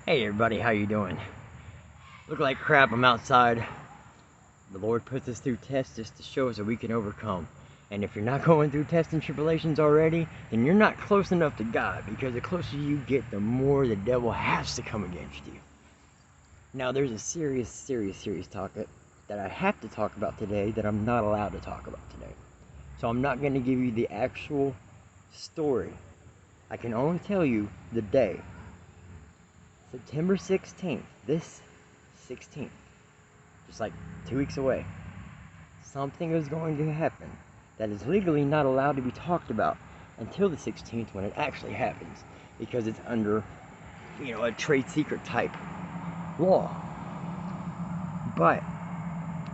Hey everybody, how you doing? Look like crap, I'm outside. The Lord puts us through tests just to show us that we can overcome. And if you're not going through tests and tribulations already, then you're not close enough to God, because the closer you get, the more the devil has to come against you. Now there's a serious topic that I have to talk about today that I'm not allowed to talk about today. So I'm not going to give you the actual story. I can only tell you the day. September 16th, this 16th, just like 2 weeks away, something is going to happen that is legally not allowed to be talked about until the 16th when it actually happens, because it's under, a trade secret type law. But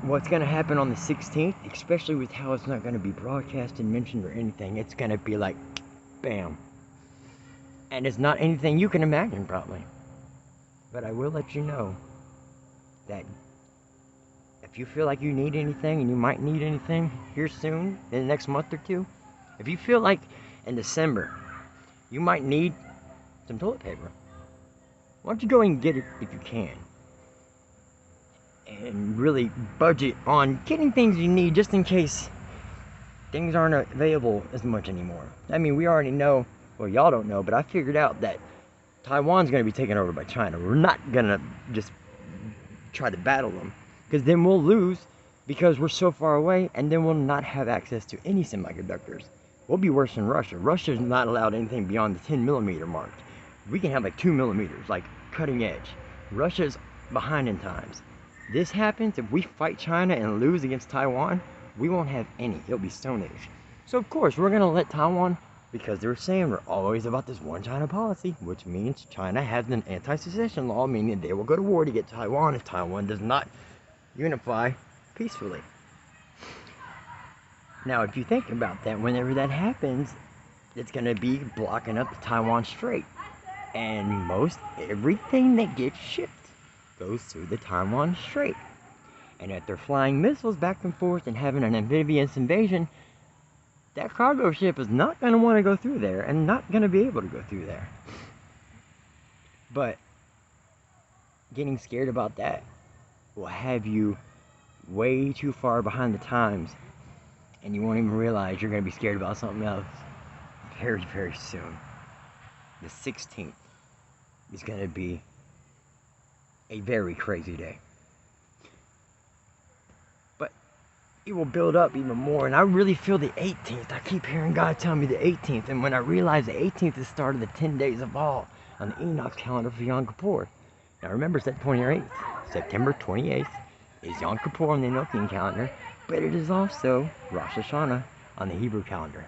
what's going to happen on the 16th, especially with how it's not going to be broadcast and mentioned or anything, it's going to be like, bam. And it's not anything you can imagine, probably. But I will let you know that if you feel like you need anything, and you might need anything here soon, in the next month or two, if you feel like in December you might need some toilet paper, why don't you go and get it if you can? And really budget on getting things you need, just in case things aren't available as much anymore. I mean, we already know, well, y'all don't know, but I figured out that Taiwan's going to be taken over by China. We're not going to just try to battle them, because then we'll lose, because we're so far away, and then we'll not have access to any semiconductors. We'll be worse than Russia. Russia's not allowed anything beyond the 10mm mark. We can have like 2mm, like cutting edge. Russia's behind in times. This happens, if we fight China and lose against Taiwan, we won't have any. It'll be Stone Age. So of course, we're going to let Taiwan, because they're saying we're always about this one China policy, which means China has an anti-secession law, meaning they will go to war to get Taiwan if Taiwan does not unify peacefully. Now, if you think about that, whenever that happens, it's going to be blocking up the Taiwan Strait. And most everything that gets shipped goes through the Taiwan Strait. And if they're flying missiles back and forth and having an amphibious invasion, that cargo ship is not going to want to go through there, and not going to be able to go through there. But getting scared about that will have you way too far behind the times, and you won't even realize you're going to be scared about something else very, very soon. The 16th is going to be a very crazy day. It will build up even more, and I really feel the 18th. I keep hearing God tell me the 18th, and when I realize the 18th is the start of the 10 days of all on the Enoch calendar for Yom Kippur. Now remember, it's that 28th. September 28th is Yom Kippur on the Enochian calendar, but it is also Rosh Hashanah on the Hebrew calendar.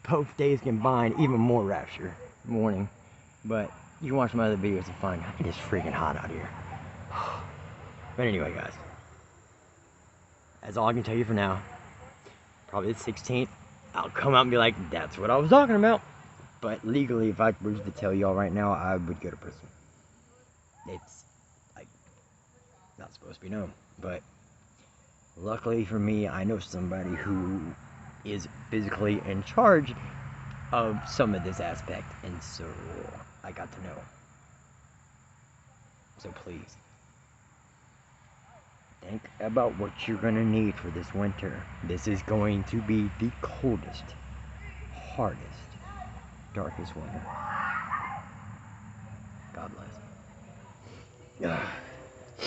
Both days combined, even more rapture morning. But you can watch my other videos to find out. It is freaking hot out here. But anyway, guys, that's all I can tell you for now. Probably the 16th, I'll come out and be like, that's what I was talking about. But legally, if I was to tell y'all right now, I would go to prison. It's, like, not supposed to be known. But luckily for me, I know somebody who is physically in charge of some of this aspect. And so, I got to know. So please, think about what you're going to need for this winter. This is going to be the coldest, hardest, darkest winter. God bless.